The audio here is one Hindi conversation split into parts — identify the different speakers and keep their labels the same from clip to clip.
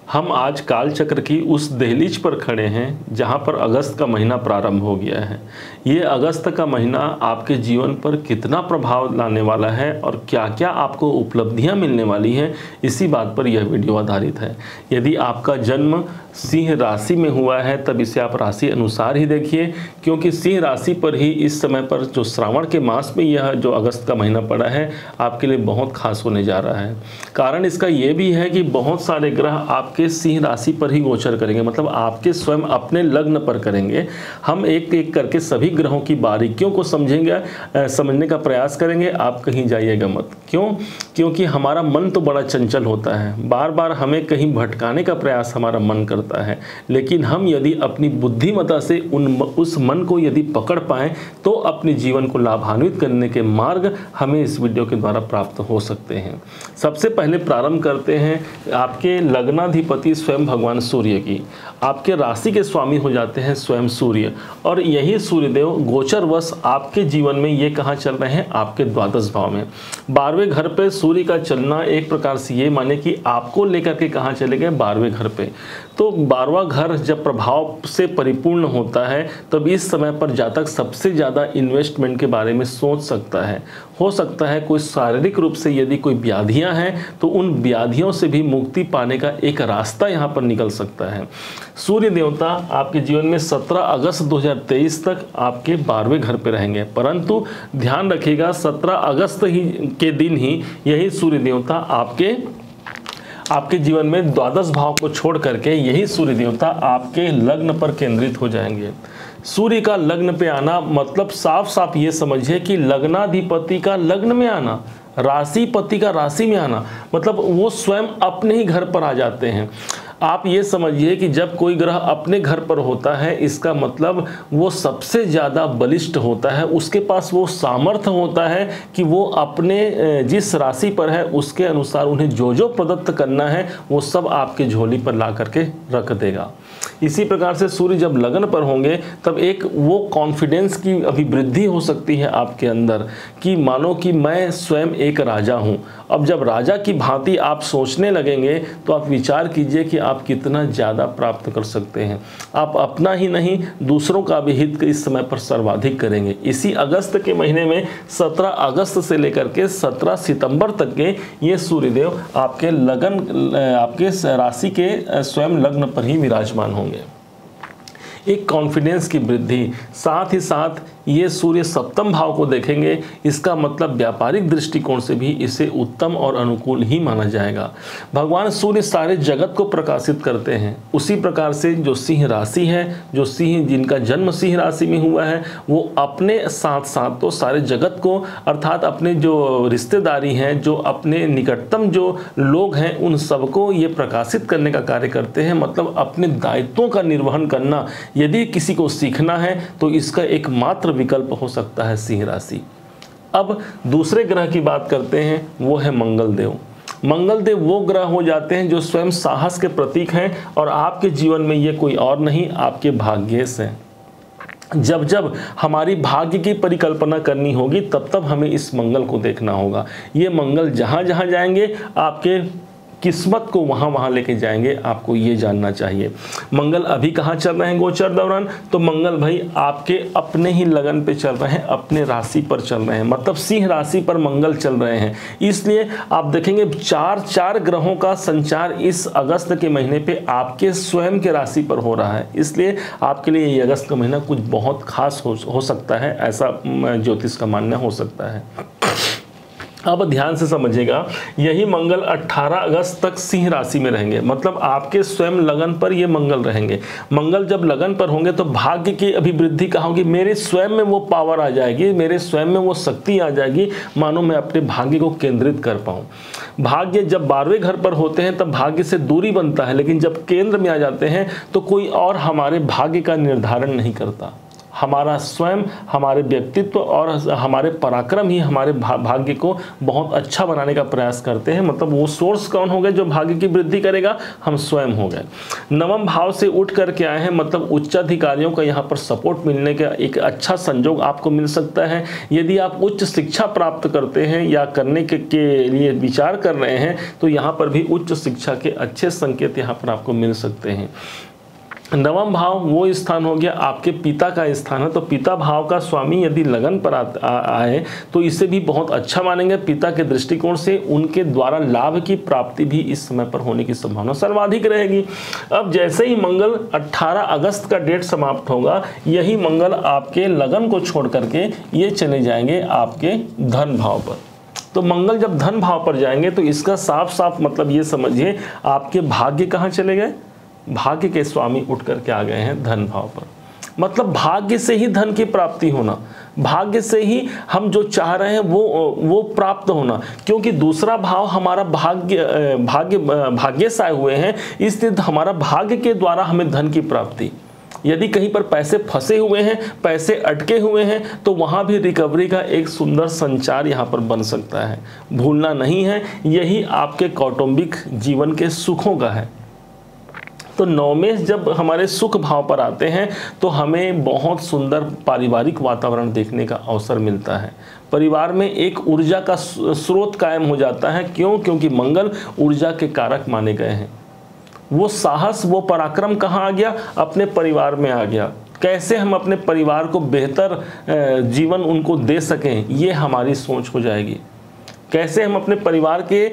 Speaker 1: हम आज काल चक्र की उस दहलीज पर खड़े हैं जहां पर अगस्त का महीना प्रारंभ हो गया है। ये अगस्त का महीना आपके जीवन पर कितना प्रभाव लाने वाला है और क्या क्या आपको उपलब्धियां मिलने वाली हैं, इसी बात पर यह वीडियो आधारित है। यदि आपका जन्म सिंह राशि में हुआ है तब इसे आप राशि अनुसार ही देखिए, क्योंकि सिंह राशि पर ही इस समय पर जो श्रावण के मास में यह जो अगस्त का महीना पड़ा है आपके लिए बहुत खास होने जा रहा है। कारण इसका ये भी है कि बहुत सारे ग्रह आपके सिंह राशि पर ही गोचर करेंगे, मतलब आपके स्वयं अपने लग्न पर करेंगे। हम एक एक करके सभी ग्रहों की बारीकियों को समझने का प्रयास करेंगे। आप कहीं जाइएगा मत। क्यों? क्योंकि हमारा मन तो बड़ा चंचल होता है, बार बार हमें कहीं भटकाने का प्रयास हमारा मन करता है, लेकिन हम यदि अपनी बुद्धिमत्ता से उस मन को यदि पकड़ पाएं तो अपने जीवन को लाभान्वित करने के मार्ग हमें इस वीडियो के द्वारा प्राप्त हो सकते हैं। सबसे पहले प्रारंभ करते हैं आपके लग्नाधिपति स्वयं भगवान सूर्य की। आपके राशि के स्वामी हो जाते हैं स्वयं सूर्य, और यही सूर्यदेव गोचरवश आपके जीवन में ये कहाँ चल रहे हैं? आपके द्वादश भाव में। 12वें घर पे सूर्य का चलना एक प्रकार से ये माने कि आपको लेकर के कहाँ चले गए? 12वें घर पे। तो 12वां घर जब प्रभाव से परिपूर्ण होता है तब इस समय पर जातक सबसे ज़्यादा इन्वेस्टमेंट के बारे में सोच सकता है। हो सकता है कोई शारीरिक रूप से यदि कोई व्याधियां हैं तो उन व्याधियों से भी मुक्ति पाने का एक रास्ता यहाँ पर निकल सकता है। सूर्य देवता आपके जीवन में 17 अगस्त 2023 तक आपके 12वें घर पे रहेंगे, परंतु ध्यान रखिएगा 17 अगस्त के दिन ही यही सूर्य देवता आपके जीवन में द्वादश भाव को छोड़ करके यही सूर्य देवता आपके लग्न पर केंद्रित हो जाएंगे। सूर्य का लग्न पे आना मतलब साफ साफ ये समझिए कि लग्नाधिपति का लग्न में आना, राशिपति का राशि में आना, मतलब वो स्वयं अपने ही घर पर आ जाते हैं। आप ये समझिए कि जब कोई ग्रह अपने घर पर होता है इसका मतलब वो सबसे ज़्यादा बलिष्ठ होता है, उसके पास वो सामर्थ्य होता है कि वो अपने जिस राशि पर है उसके अनुसार उन्हें जो जो प्रदत्त करना है वो सब आपके झोली पर ला करके रख देगा। इसी प्रकार से सूर्य जब लगन पर होंगे तब एक वो कॉन्फिडेंस की अभिवृद्धि हो सकती है आपके अंदर कि मानो कि मैं स्वयं एक राजा हूँ। अब जब राजा की भांति आप सोचने लगेंगे तो आप विचार कीजिए कि आप कितना ज़्यादा प्राप्त कर सकते हैं। आप अपना ही नहीं दूसरों का भी हित इस समय पर सर्वाधिक करेंगे। इसी अगस्त के महीने में 17 अगस्त से लेकर के 17 सितंबर तक के ये सूर्यदेव आपके राशि के स्वयं लग्न पर ही विराजमान होंगे। एक कॉन्फिडेंस की वृद्धि, साथ ही साथ ये सूर्य सप्तम भाव को देखेंगे, इसका मतलब व्यापारिक दृष्टिकोण से भी इसे उत्तम और अनुकूल ही माना जाएगा। भगवान सूर्य सारे जगत को प्रकाशित करते हैं, उसी प्रकार से जो सिंह राशि है, जो सिंह जिनका जन्म सिंह राशि में हुआ है वो अपने साथ साथ तो सारे जगत को अर्थात अपने जो रिश्तेदारी हैं, जो अपने निकटतम जो लोग हैं उन सबको ये प्रकाशित करने का कार्य करते हैं। मतलब अपने दायित्वों का निर्वहन करना यदि किसी को सीखना है तो इसका एकमात्र विकल्प हो सकता है सिंह राशि। अब दूसरे ग्रह की बात करते हैं, वो है मंगल देव। मंगल देव वो ग्रह हो जाते हैं जो स्वयं साहस के प्रतीक हैं और आपके जीवन में ये कोई और नहीं आपके भाग्येश हैं। जब जब हमारी भाग्य की परिकल्पना करनी होगी तब तब हमें इस मंगल को देखना होगा। ये मंगल जहाँ जहाँ जाएंगे आपके किस्मत को वहाँ वहाँ लेके जाएंगे, आपको ये जानना चाहिए। मंगल अभी कहाँ चल रहे हैं गोचर दौरान? तो मंगल भाई आपके अपने ही लगन पे चल रहे हैं, अपने राशि पर चल रहे हैं, मतलब सिंह राशि पर मंगल चल रहे हैं। इसलिए आप देखेंगे चार ग्रहों का संचार इस अगस्त के महीने पे आपके स्वयं के राशि पर हो रहा है। इसलिए आपके लिए ये अगस्त का महीना कुछ बहुत खास हो सकता है, ऐसा ज्योतिष का मानना हो सकता है। अब ध्यान से समझिएगा, यही मंगल 18 अगस्त तक सिंह राशि में रहेंगे, मतलब आपके स्वयं लगन पर ये मंगल रहेंगे। मंगल जब लगन पर होंगे तो भाग्य की अभिवृद्धि कहाँ होगी? मेरे स्वयं में वो पावर आ जाएगी, मेरे स्वयं में वो शक्ति आ जाएगी, मानो मैं अपने भाग्य को केंद्रित कर पाऊँ। भाग्य जब 12वें घर पर होते हैं तब भाग्य से दूरी बनता है, लेकिन जब केंद्र में आ जाते हैं तो कोई और हमारे भाग्य का निर्धारण नहीं करता। हमारा स्वयं, हमारे व्यक्तित्व और हमारे पराक्रम ही हमारे भाग्य को बहुत अच्छा बनाने का प्रयास करते हैं। मतलब वो सोर्स कौन हो गए जो भाग्य की वृद्धि करेगा? हम स्वयं हो गए। नवम भाव से उठ करके आए हैं, मतलब उच्चाधिकारियों का यहाँ पर सपोर्ट मिलने का एक अच्छा संयोग आपको मिल सकता है। यदि आप उच्च शिक्षा प्राप्त करते हैं या करने के लिए विचार कर रहे हैं तो यहाँ पर भी उच्च शिक्षा के अच्छे संकेत यहाँ पर आपको मिल सकते हैं। नवम भाव वो स्थान हो गया आपके पिता का स्थान है, तो पिता भाव का स्वामी यदि लगन पर आए तो इसे भी बहुत अच्छा मानेंगे। पिता के दृष्टिकोण से उनके द्वारा लाभ की प्राप्ति भी इस समय पर होने की संभावना सर्वाधिक रहेगी। अब जैसे ही मंगल 18 अगस्त का डेट समाप्त होगा, यही मंगल आपके लगन को छोड़ करके ये चले जाएंगे आपके धन भाव पर। तो मंगल जब धन भाव पर जाएंगे तो इसका साफ साफ मतलब ये समझिए आपके भाग्य कहाँ चले गए? भाग्य के स्वामी उठ करके आ गए हैं धन भाव पर। मतलब भाग्य से ही धन की प्राप्ति होना, भाग्य से ही हम जो चाह रहे हैं वो प्राप्त होना, क्योंकि दूसरा भाव हमारा भाग्य से आए हुए हैं, इसलिए हमारा भाग्य के द्वारा हमें धन की प्राप्ति। यदि कहीं पर पैसे फंसे हुए हैं, पैसे अटके हुए हैं, तो वहां भी रिकवरी का एक सुंदर संचार यहां पर बन सकता है। भूलना नहीं है, यही आपके कौटुंबिक जीवन के सुखों का है। तो नवमेश जब हमारे सुख भाव पर आते हैं तो हमें बहुत सुंदर पारिवारिक वातावरण देखने का अवसर मिलता है। परिवार में एक ऊर्जा का स्रोत कायम हो जाता है। क्यों? क्योंकि मंगल ऊर्जा के कारक माने गए हैं। वो साहस, वो पराक्रम कहाँ आ गया? अपने परिवार में आ गया। कैसे हम अपने परिवार को बेहतर जीवन उनको दे सकें, ये हमारी सोच हो जाएगी। कैसे हम अपने परिवार के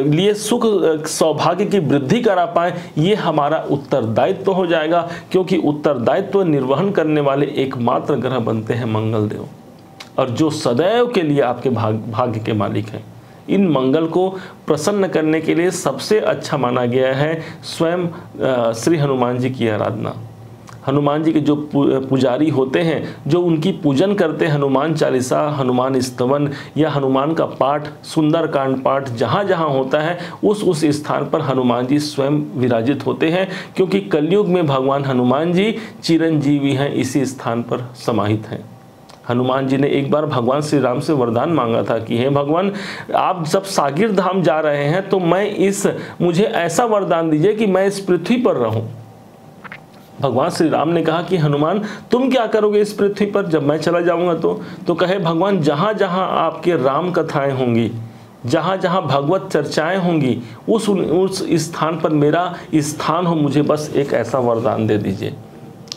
Speaker 1: लिए सुख सौभाग्य की वृद्धि करा पाए, ये हमारा उत्तरदायित्व हो जाएगा, क्योंकि उत्तरदायित्व निर्वहन करने वाले एकमात्र ग्रह बनते हैं मंगल देव, और जो सदैव के लिए आपके भाग्य के मालिक हैं। इन मंगल को प्रसन्न करने के लिए सबसे अच्छा माना गया है स्वयं श्री हनुमान जी की आराधना। हनुमान जी के जो पुजारी होते हैं, जो उनकी पूजन करते हैं, हनुमान चालीसा, हनुमान स्तवन या हनुमान का पाठ, सुंदरकांड पाठ जहाँ जहाँ होता है उस स्थान पर हनुमान जी स्वयं विराजित होते हैं, क्योंकि कलयुग में भगवान हनुमान जी चिरंजीवी हैं, इसी स्थान पर समाहित हैं। हनुमान जी ने एक बार भगवान श्री राम से वरदान मांगा था कि हे भगवान, आप जब सागिर धाम जा रहे हैं तो मुझे ऐसा वरदान दीजिए कि मैं इस पृथ्वी पर रहूं। भगवान श्री राम ने कहा कि हनुमान, तुम क्या करोगे इस पृथ्वी पर जब मैं चला जाऊंगा? तो कहे भगवान, जहां जहां आपके राम कथाएं होंगी, जहां जहां भगवत चर्चाएं होंगी, उस स्थान पर मेरा स्थान हो, मुझे बस एक ऐसा वरदान दे दीजिए।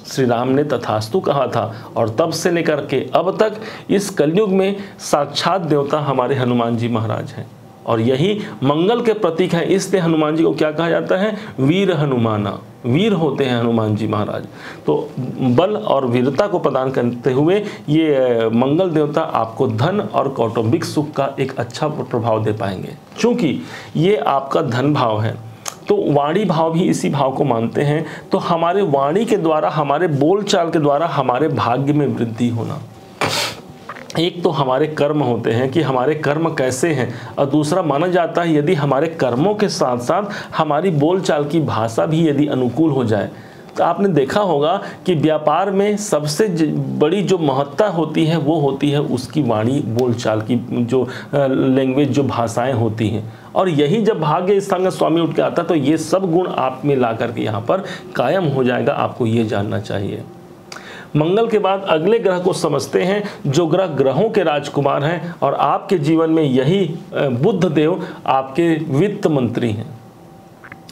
Speaker 1: श्री राम ने तथास्तु कहा था, और तब से लेकर के अब तक इस कलयुग में साक्षात देवता हमारे हनुमान जी महाराज हैं, और यही मंगल के प्रतीक है। इसलिए हनुमान जी को क्या कहा जाता है? वीर हनुमाना। वीर होते हैं हनुमान जी महाराज। तो बल और वीरता को प्रदान करते हुए ये मंगल देवता आपको धन और कौटुंबिक सुख का एक अच्छा प्रभाव दे पाएंगे। चूंकि ये आपका धन भाव है तो वाणी भाव भी इसी भाव को मानते हैं। तो हमारे वाणी के द्वारा, हमारे बोलचाल के द्वारा हमारे भाग्य में वृद्धि होना। एक तो हमारे कर्म होते हैं कि हमारे कर्म कैसे हैं, और दूसरा माना जाता है यदि हमारे कर्मों के साथ साथ हमारी बोलचाल की भाषा भी यदि अनुकूल हो जाए। तो आपने देखा होगा कि व्यापार में सबसे बड़ी जो महत्ता होती है वो होती है उसकी वाणी, बोलचाल की जो लैंग्वेज, जो भाषाएं होती हैं। और यही जब भाग्य स्थान का स्वामी उठ के आता है तो ये सब गुण आप में ला करके यहाँ पर कायम हो जाएगा। आपको ये जानना चाहिए। मंगल के बाद अगले ग्रह को समझते हैं, जो ग्रह ग्रहों के राजकुमार हैं, और आपके जीवन में यही बुध देव आपके वित्त मंत्री हैं।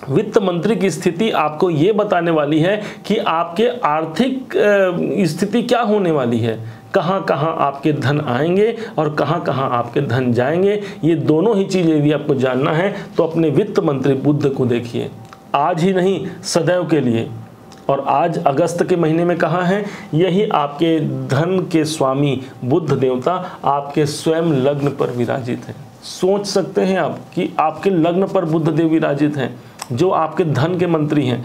Speaker 1: वित्त मंत्री की स्थिति आपको ये बताने वाली है कि आपके आर्थिक स्थिति क्या होने वाली है, कहाँ कहाँ आपके धन आएंगे और कहाँ कहाँ आपके धन जाएंगे। ये दोनों ही चीज़ें यदि आपको जानना है तो अपने वित्त मंत्री बुध को देखिए, आज ही नहीं सदैव के लिए। और आज अगस्त के महीने में कहाँ है? यही आपके धन के स्वामी बुध देवता आपके स्वयं लग्न पर विराजित हैं। सोच सकते हैं आप कि आपके लग्न पर बुध देव विराजित हैं, जो आपके धन के मंत्री हैं।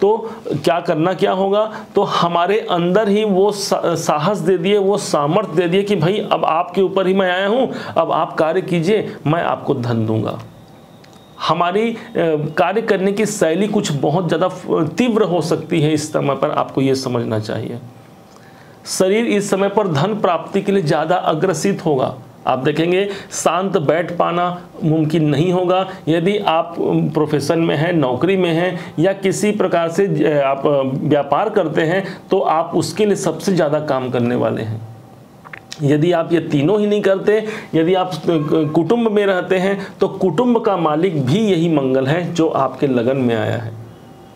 Speaker 1: तो क्या करना क्या होगा? तो हमारे अंदर ही वो साहस दे दिए, वो सामर्थ्य दे दिए कि भाई अब आपके ऊपर ही मैं आया हूँ, अब आप कार्य कीजिए, मैं आपको धन दूंगा। हमारी कार्य करने की शैली कुछ बहुत ज़्यादा तीव्र हो सकती है इस समय पर, आपको ये समझना चाहिए। शरीर इस समय पर धन प्राप्ति के लिए ज़्यादा अग्रसित होगा। आप देखेंगे शांत बैठ पाना मुमकिन नहीं होगा। यदि आप प्रोफेशन में हैं, नौकरी में हैं या किसी प्रकार से आप व्यापार करते हैं तो आप उसके लिए सबसे ज़्यादा काम करने वाले हैं। यदि आप ये तीनों ही नहीं करते, यदि आप कुटुंब में रहते हैं तो कुटुंब का मालिक भी यही मंगल है जो आपके लगन में आया है।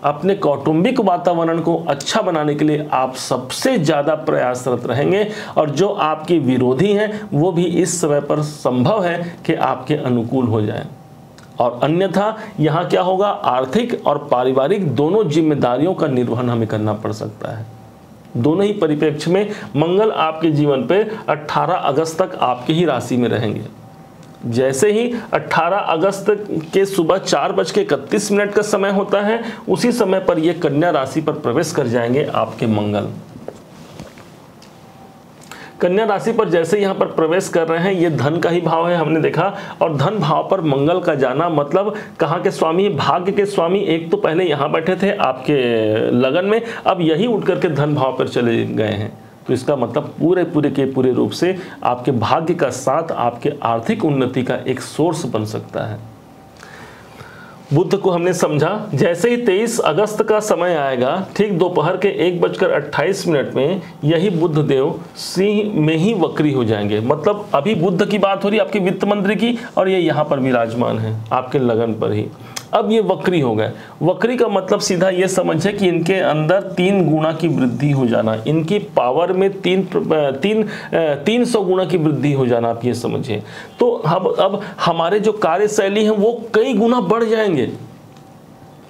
Speaker 1: अपने कौटुंबिक वातावरण को अच्छा बनाने के लिए आप सबसे ज़्यादा प्रयासरत रहेंगे और जो आपके विरोधी हैं वो भी इस समय पर संभव है कि आपके अनुकूल हो जाएं। और अन्यथा यहाँ क्या होगा, आर्थिक और पारिवारिक दोनों जिम्मेदारियों का निर्वहन हमें करना पड़ सकता है। दोनों ही परिप्रेक्ष्य में मंगल आपके जीवन पे 18 अगस्त तक आपकी ही राशि में रहेंगे। जैसे ही 18 अगस्त के सुबह 4:31 का समय होता है, उसी समय पर ये कन्या राशि पर प्रवेश कर जाएंगे आपके मंगल। कन्या राशि पर जैसे यहाँ पर प्रवेश कर रहे हैं, ये धन का ही भाव है हमने देखा, और धन भाव पर मंगल का जाना मतलब कहाँ के स्वामी, भाग्य के स्वामी। एक तो पहले यहाँ बैठे थे आपके लगन में, अब यही उठ करके धन भाव पर चले गए हैं। तो इसका मतलब पूरे रूप से आपके भाग्य का साथ आपके आर्थिक उन्नति का एक सोर्स बन सकता है। बुध को हमने समझा। जैसे ही 23 अगस्त का समय आएगा, ठीक दोपहर के 1:28 में यही बुध देव सिंह में ही वक्री हो जाएंगे। मतलब अभी बुध की बात हो रही है आपके वित्त मंत्री की, और ये यहाँ पर विराजमान है आपके लगन पर ही। अब ये वक्री हो गए। वक्री का मतलब सीधा ये समझे कि इनके अंदर 3 गुना की वृद्धि हो जाना, इनकी पावर में 300 गुना की वृद्धि हो जाना, आप ये समझिए। तो अब हमारे जो कार्यशैली है वो कई गुना बढ़ जाएंगे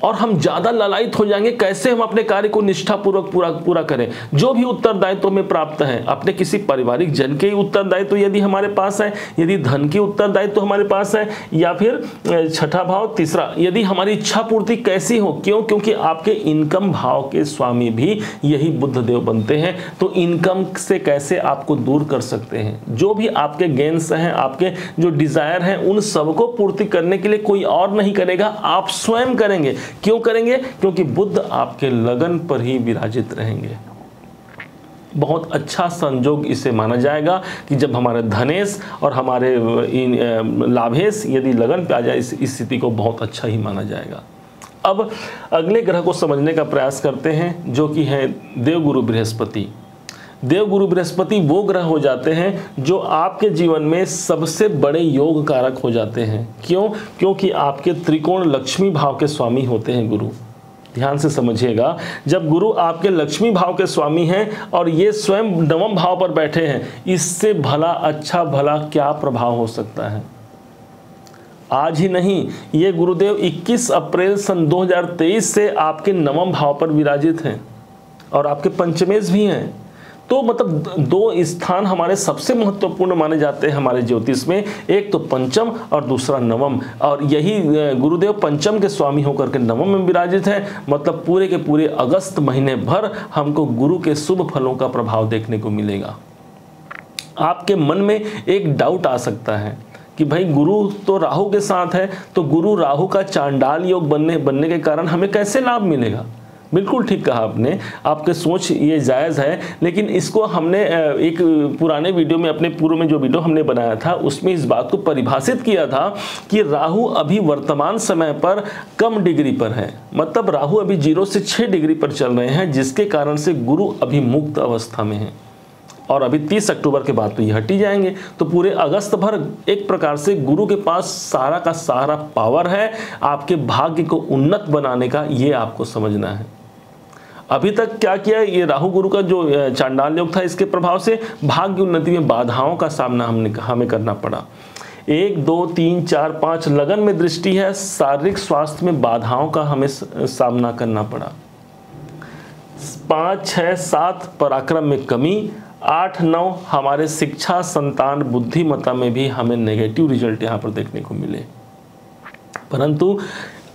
Speaker 1: और हम ज़्यादा ललायित हो जाएंगे। कैसे हम अपने कार्य को निष्ठापूर्वक पूरा करें। जो भी उत्तरदायित्व में प्राप्त है, अपने किसी पारिवारिक जन के उत्तरदायित्व यदि हमारे पास है, यदि धन की उत्तरदायित्व हमारे पास है, या फिर छठा भाव तीसरा, यदि हमारी इच्छा पूर्ति कैसी हो। क्योंकि आपके इनकम भाव के स्वामी भी यही बुध देव बनते हैं। तो इनकम से कैसे आपको दूर कर सकते हैं। जो भी आपके गेन्स हैं, आपके जो डिजायर हैं, उन सबको पूर्ति करने के लिए कोई और नहीं करेगा, आप स्वयं करेंगे। क्यों करेंगे? क्योंकि बुध आपके लगन पर ही विराजित रहेंगे। बहुत अच्छा संयोग इसे माना जाएगा कि जब हमारे धनेश और हमारे लाभेश यदि लगन पे आ जाए, इस स्थिति को बहुत अच्छा ही माना जाएगा। अब अगले ग्रह को समझने का प्रयास करते हैं, जो कि है देवगुरु बृहस्पति। देवगुरु बृहस्पति वो ग्रह हो जाते हैं जो आपके जीवन में सबसे बड़े योग कारक हो जाते हैं। क्यों? क्योंकि आपके त्रिकोण लक्ष्मी भाव के स्वामी होते हैं गुरु। ध्यान से समझिएगा, जब गुरु आपके लक्ष्मी भाव के स्वामी हैं और ये स्वयं नवम भाव पर बैठे हैं, इससे भला अच्छा भला क्या प्रभाव हो सकता है। आज ही नहीं, ये गुरुदेव 21 अप्रैल सन 2023 से आपके नवम भाव पर विराजित हैं और आपके पंचमेश भी हैं। तो मतलब 2 स्थान हमारे सबसे महत्वपूर्ण माने जाते हैं हमारे ज्योतिष में, एक तो पंचम और दूसरा नवम। और यही गुरुदेव पंचम के स्वामी होकर के नवम में विराजित है। मतलब पूरे के पूरे अगस्त महीने भर हमको गुरु के शुभ फलों का प्रभाव देखने को मिलेगा। आपके मन में एक डाउट आ सकता है कि भाई गुरु तो राहु के साथ है, तो गुरु राहु का चांडाल योग बनने के कारण हमें कैसे लाभ मिलेगा। बिल्कुल ठीक कहा आपने, आपके सोच ये जायज़ है, लेकिन इसको हमने एक पुराने वीडियो में, अपने पूर्व में जो वीडियो हमने बनाया था उसमें इस बात को परिभाषित किया था कि राहु अभी वर्तमान समय पर कम डिग्री पर है। मतलब राहु अभी 0 से 6 डिग्री पर चल रहे हैं, जिसके कारण से गुरु अभी मुक्त अवस्था में है और अभी 30 अक्टूबर के बाद तो ये हट ही जाएंगे। तो पूरे अगस्त भर एक प्रकार से गुरु के पास सारा का सारा पावर है आपके भाग्य को उन्नत बनाने का। ये आपको समझना है। अभी तक क्या किया, ये राहु गुरु का जो चांडाल योग था, इसके प्रभाव से भाग्य उन्नति में बाधाओं का सामना हमें करना पड़ा। 1 2 3 4 5 लगन में दृष्टि है, शारीरिक स्वास्थ्य में बाधाओं का हमें सामना करना पड़ा। 5 6 7 पराक्रम में कमी, 8 9 हमारे शिक्षा, संतान, बुद्धिमत्ता में भी हमें नेगेटिव रिजल्ट यहाँ पर देखने को मिले। परंतु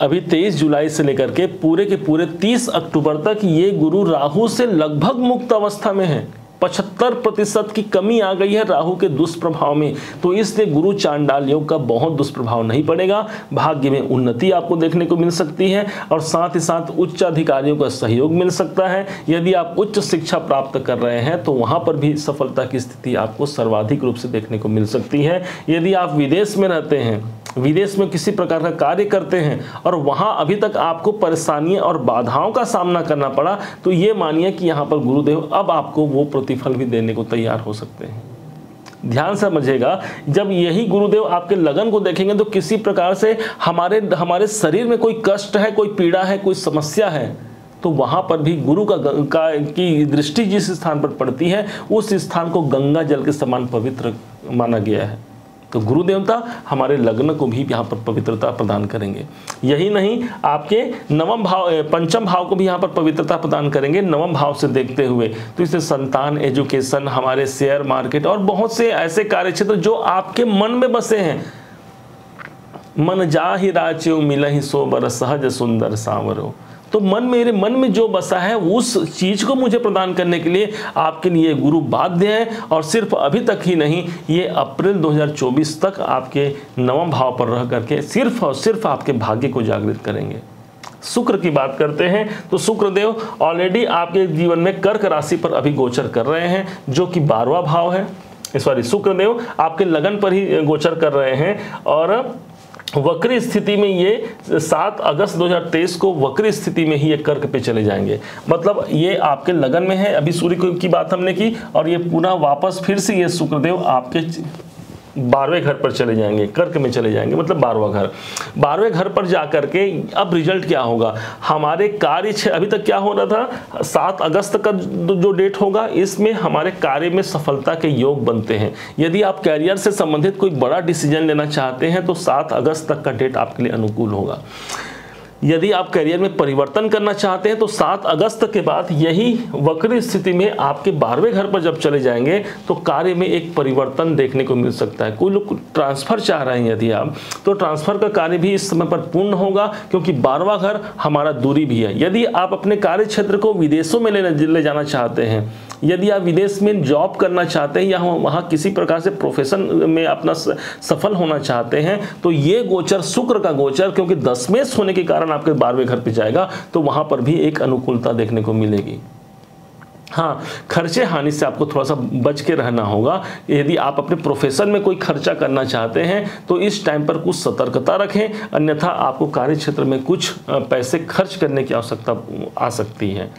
Speaker 1: अभी 23 जुलाई से लेकर के पूरे 30 अक्टूबर तक ये गुरु राहु से लगभग मुक्त अवस्था में है। 75% की कमी आ गई है राहु के दुष्प्रभाव में। तो इसलिए गुरु चांडाल योग का बहुत दुष्प्रभाव नहीं पड़ेगा। भाग्य में उन्नति आपको देखने को मिल सकती है और साथ ही साथ उच्च अधिकारियों का सहयोग मिल सकता है। यदि आप उच्च शिक्षा प्राप्त कर रहे हैं तो वहां पर भी सफलता की स्थिति आपको सर्वाधिक रूप से देखने को मिल सकती है। यदि आप विदेश में रहते हैं, विदेश में किसी प्रकार का कार्य करते हैं और वहां अभी तक आपको परेशानियां और बाधाओं का सामना करना पड़ा, तो ये मानिए कि यहाँ पर गुरुदेव अब आपको वो प्रतिफल भी देने को तैयार हो सकते हैं। ध्यान से समझिएगा, जब यही गुरुदेव आपके लगन को देखेंगे तो किसी प्रकार से हमारे शरीर में कोई कष्ट है, कोई पीड़ा है, कोई समस्या है, तो वहां पर भी गुरु की दृष्टि जिस स्थान पर पड़ती है उस स्थान को गंगा जल के समान पवित्र माना गया है। तो गुरु देवता हमारे लग्न को भी यहाँ पर पवित्रता प्रदान करेंगे। यही नहीं, आपके पंचम भाव को भी यहाँ पर पवित्रता प्रदान करेंगे नवम भाव से देखते हुए। तो इससे संतान, एजुकेशन, हमारे शेयर मार्केट और बहुत से ऐसे कार्य क्षेत्र जो आपके मन में बसे हैं। मन जाहि राच्यो मिलहि सो बर सहज सुंदर सांवरो। तो मेरे मन में जो बसा है उस चीज को मुझे प्रदान करने के लिए आपके लिए गुरु बाध्य है। और सिर्फ अभी तक ही नहीं, ये अप्रैल 2024 तक आपके नवम भाव पर रह करके सिर्फ और सिर्फ आपके भाग्य को जागृत करेंगे। शुक्र की बात करते हैं तो शुक्रदेव ऑलरेडी आपके जीवन में कर्क राशि पर अभी गोचर कर रहे हैं, जो कि 12वां भाव है। शुक्रदेव आपके लगन पर ही गोचर कर रहे हैं और वक्री स्थिति में ये 7 अगस्त 2023 को वक्री स्थिति में ही ये कर्क पे चले जाएंगे। मतलब ये आपके लगन में है, अभी सूर्य की बात हमने की, और ये पुनः वापस फिर से ये शुक्रदेव आपके 12वें घर पर चले जाएंगे, कर्क में चले जाएंगे, मतलब 12वें घर पर जाकर के अब रिजल्ट क्या होगा हमारे कार्य। अभी तक क्या हो रहा था, 7 अगस्त का जो डेट होगा इसमें हमारे कार्य में सफलता के योग बनते हैं। यदि आप कैरियर से संबंधित कोई बड़ा डिसीजन लेना चाहते हैं तो 7 अगस्त तक का डेट आपके लिए अनुकूल होगा। यदि आप करियर में परिवर्तन करना चाहते हैं तो 7 अगस्त के बाद यही वक्री स्थिति में आपके 12वें घर पर जब चले जाएंगे तो कार्य में एक परिवर्तन देखने को मिल सकता है। कोई लोग ट्रांसफर चाह रहे हैं यदि आप, तो ट्रांसफर का कार्य भी इस समय पर पूर्ण होगा, क्योंकि 12वां घर हमारा दूरी भी है। यदि आप अपने कार्य क्षेत्र को विदेशों में ले जाना चाहते हैं, यदि आप विदेश में जॉब करना चाहते हैं या वहाँ किसी प्रकार से प्रोफेशन में अपना सफल होना चाहते हैं, तो ये गोचर, शुक्र का गोचर, क्योंकि 10वें होने के कारण आपके 12वें घर पे जाएगा, तो वहां पर भी एक अनुकूलता देखने को मिलेगी। हाँ, खर्चे हानि से आपको थोड़ा सा बच के रहना होगा। यदि आप अपने प्रोफेशन में कोई खर्चा करना चाहते हैं तो इस टाइम पर कुछ सतर्कता रखें, अन्यथा आपको कार्य क्षेत्र में कुछ पैसे खर्च करने की आवश्यकता आ सकती है।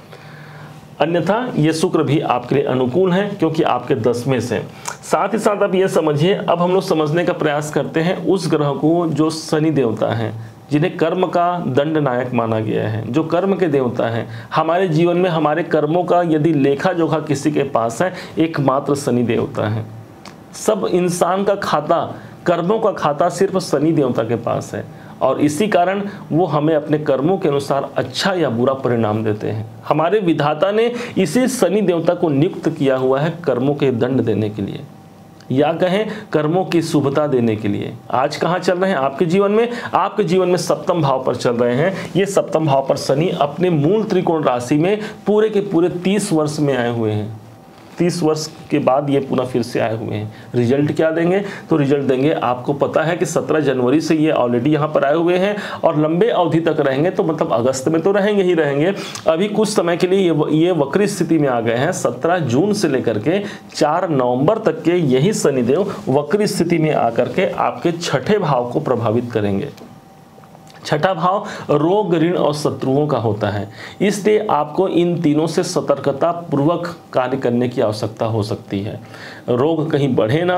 Speaker 1: अन्यथा ये शुक्र भी आपके लिए अनुकूल है, क्योंकि आपके 10वें से। साथ ही साथ आप ये समझिए, अब हम लोग समझने का प्रयास करते हैं उस ग्रह को जो शनि देवता हैं, जिन्हें कर्म का दंड नायक माना गया है, जो कर्म के देवता हैं। हमारे जीवन में हमारे कर्मों का यदि लेखा जोखा किसी के पास है, एकमात्र शनि देवता है। सब इंसान का खाता, कर्मों का खाता सिर्फ शनि देवता के पास है, और इसी कारण वो हमें अपने कर्मों के अनुसार अच्छा या बुरा परिणाम देते हैं। हमारे विधाता ने इसी शनि देवता को नियुक्त किया हुआ है कर्मों के दंड देने के लिए, या कहें कर्मों की शुभता देने के लिए। आज कहाँ चल रहे हैं आपके जीवन में? आपके जीवन में 7वें भाव पर चल रहे हैं। ये 7वें भाव पर शनि अपने मूल त्रिकोण राशि में पूरे के पूरे 30 वर्ष में आए हुए हैं। 30 वर्ष के बाद ये पुनः फिर से आए हुए हैं। रिजल्ट क्या देंगे? तो रिजल्ट देंगे, आपको पता है कि 17 जनवरी से ये ऑलरेडी यहाँ पर आए हुए हैं और लंबे अवधि तक रहेंगे, तो मतलब अगस्त में तो रहेंगे ही रहेंगे। अभी कुछ समय के लिए ये वक्री स्थिति में आ गए हैं। 17 जून से लेकर के 4 नवंबर तक के यही शनिदेव वक्री स्थिति में आकर के आपके 6ठे भाव को प्रभावित करेंगे। 6ठा भाव रोग, ऋण और शत्रुओं का होता है, इसलिए आपको इन तीनों से सतर्कता पूर्वक कार्य करने की आवश्यकता हो सकती है। रोग कहीं बढ़े ना,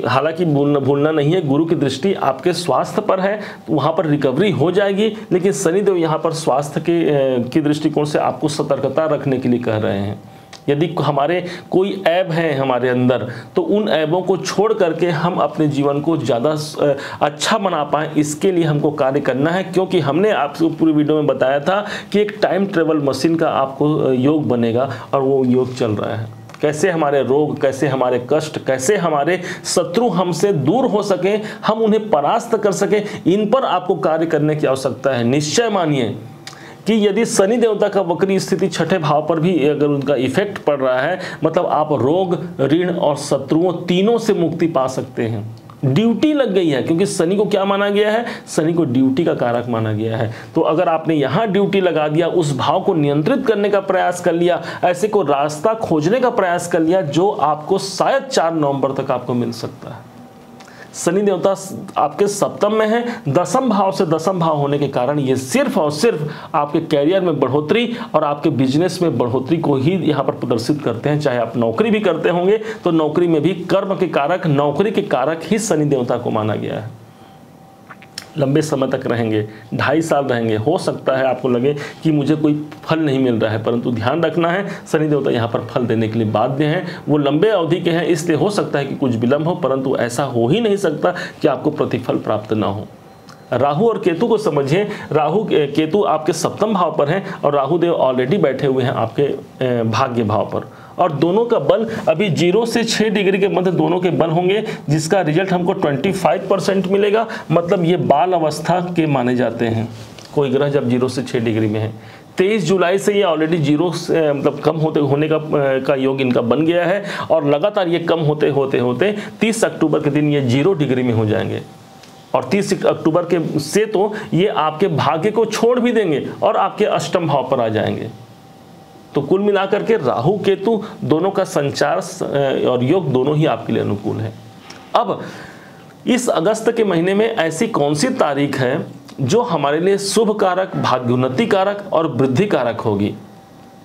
Speaker 1: हालांकि भूलना नहीं है, गुरु की दृष्टि आपके स्वास्थ्य पर है, वहाँ पर रिकवरी हो जाएगी, लेकिन शनिदेव यहाँ पर स्वास्थ्य की दृष्टिकोण से आपको सतर्कता रखने के लिए कह रहे हैं। यदि हमारे कोई ऐब है हमारे अंदर, तो उन ऐबों को छोड़ करके हम अपने जीवन को ज़्यादा अच्छा बना पाएँ, इसके लिए हमको कार्य करना है। क्योंकि हमने आपको पूरी वीडियो में बताया था कि एक टाइम ट्रेवल मशीन का आपको योग बनेगा, और वो योग चल रहा है। कैसे हमारे रोग, कैसे हमारे कष्ट, कैसे हमारे शत्रु हमसे दूर हो सके, हम उन्हें परास्त कर सके, इन पर आपको कार्य करने की आवश्यकता है। निश्चय मानिए, कि यदि शनि देवता का वक्री स्थिति छठे भाव पर भी अगर उनका इफेक्ट पड़ रहा है, मतलब आप रोग, ऋण और शत्रुओं तीनों से मुक्ति पा सकते हैं। ड्यूटी लग गई है, क्योंकि शनि को क्या माना गया है, शनि को ड्यूटी का कारक माना गया है। तो अगर आपने यहाँ ड्यूटी लगा दिया, उस भाव को नियंत्रित करने का प्रयास कर लिया, ऐसे को रास्ता खोजने का प्रयास कर लिया जो आपको शायद 4 नवंबर तक आपको मिल सकता है। शनि देवता आपके सप्तम में है, दसम भाव से दसम भाव होने के कारण ये सिर्फ और सिर्फ आपके कैरियर में बढ़ोतरी और आपके बिजनेस में बढ़ोतरी को ही यहाँ पर प्रदर्शित करते हैं। चाहे आप नौकरी भी करते होंगे तो नौकरी में भी कर्म के कारक, नौकरी के कारक ही शनि देवता को माना गया है। लंबे समय तक रहेंगे, 2.5 साल रहेंगे। हो सकता है आपको लगे कि मुझे कोई फल नहीं मिल रहा है, परंतु ध्यान रखना है शनि देवता यहाँ पर फल देने के लिए बाध्य हैं। वो लंबे अवधि के हैं, इसलिए हो सकता है कि कुछ विलंब हो, परंतु ऐसा हो ही नहीं सकता कि आपको प्रतिफल प्राप्त ना हो। राहु और केतु को समझिए। राहु केतु आपके सप्तम भाव पर हैं और राहु देव ऑलरेडी बैठे हुए हैं आपके भाग्य भाव पर, और दोनों का बल अभी 0 से 6 डिग्री के मध्य दोनों के बल होंगे, जिसका रिजल्ट हमको 25% मिलेगा। मतलब ये बाल अवस्था के माने जाते हैं कोई ग्रह जब 0 से 6 डिग्री में है। 23 जुलाई से ये ऑलरेडी 0 से मतलब कम होने का योग इनका बन गया है, और लगातार ये कम होते होते 30 अक्टूबर के दिन ये 0 डिग्री में हो जाएंगे। और 30 अक्टूबर के से तो ये आपके भाग्य को छोड़ भी देंगे और आपके अष्टम भाव पर आ जाएंगे। तो कुल मिलाकर के राहु केतु दोनों का संचार और योग दोनों ही आपके लिए अनुकूल है। अब इस अगस्त के महीने में ऐसी कौन सी तारीख है जो हमारे लिए शुभ कारक, भाग्योन्नति कारक और वृद्धि कारक होगी?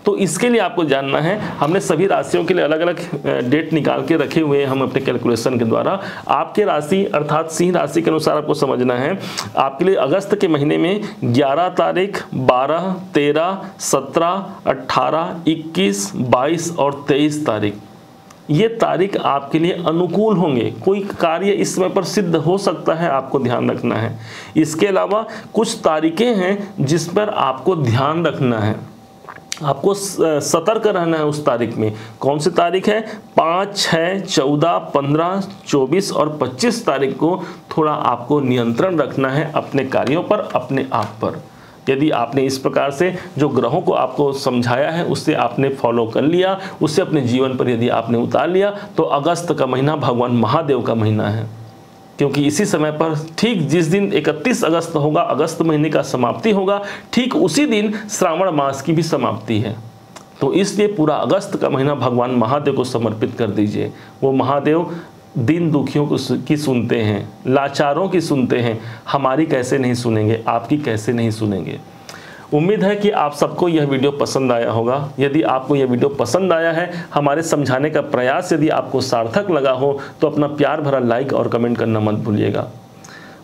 Speaker 1: तो इसके लिए आपको जानना है। हमने सभी राशियों के लिए अलग अलग डेट निकाल के रखे हुए हैं हम अपने कैलकुलेशन के द्वारा। आपके राशि अर्थात सिंह राशि के अनुसार आपको समझना है। आपके लिए अगस्त के महीने में 11 तारीख, 12, 13, 17, 18, 21, 22 और 23 तारीख, ये तारीख आपके लिए अनुकूल होंगे। कोई कार्य इस समय पर सिद्ध हो सकता है, आपको ध्यान रखना है। इसके अलावा कुछ तारीखें हैं जिस पर आपको ध्यान रखना है, आपको सतर्क रहना है उस तारीख में। कौन सी तारीख है? 5, 6, 14, 15, 24 और 25 तारीख को थोड़ा आपको नियंत्रण रखना है अपने कार्यों पर, अपने आप पर। यदि आपने इस प्रकार से जो ग्रहों को आपको समझाया है उससे आपने फॉलो कर लिया, उससे अपने जीवन पर यदि आपने उतार लिया, तो अगस्त का महीना भगवान महादेव का महीना है। क्योंकि इसी समय पर ठीक जिस दिन 31 अगस्त होगा, अगस्त महीने का समाप्ति होगा, ठीक उसी दिन श्रावण मास की भी समाप्ति है। तो इसलिए पूरा अगस्त का महीना भगवान महादेव को समर्पित कर दीजिए। वो महादेव दीन दुखियों की सुनते हैं, लाचारों की सुनते हैं। हमारी कैसे नहीं सुनेंगे, आपकी कैसे नहीं सुनेंगे। उम्मीद है कि आप सबको यह वीडियो पसंद आया होगा। यदि आपको यह वीडियो पसंद आया है, हमारे समझाने का प्रयास यदि आपको सार्थक लगा हो, तो अपना प्यार भरा लाइक और कमेंट करना मत भूलिएगा।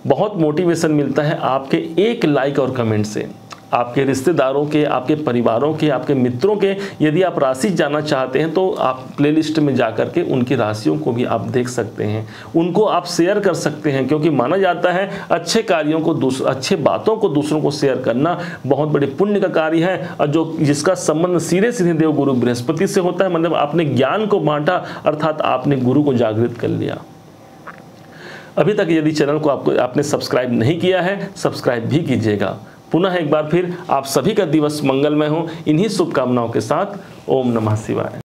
Speaker 1: बहुत मोटिवेशन मिलता है आपके एक लाइक और कमेंट से। आपके रिश्तेदारों के, आपके परिवारों के, आपके मित्रों के यदि आप राशि जानना चाहते हैं तो आप प्लेलिस्ट में जाकर के उनकी राशियों को भी आप देख सकते हैं, उनको आप शेयर कर सकते हैं। क्योंकि माना जाता है अच्छे कार्यों को, अच्छे बातों को दूसरों को शेयर करना बहुत बड़े पुण्य का कार्य है, और जिसका संबंध सीधे सीधे देव गुरु बृहस्पति से होता है। मतलब आपने ज्ञान को बांटा, अर्थात आपने गुरु को जागृत कर लिया। अभी तक यदि चैनल को आपने सब्सक्राइब नहीं किया है, सब्सक्राइब भी कीजिएगा। पुनः एक बार फिर आप सभी का दिवस मंगलमय हो, इन्हीं शुभकामनाओं के साथ ओम नमः शिवाय।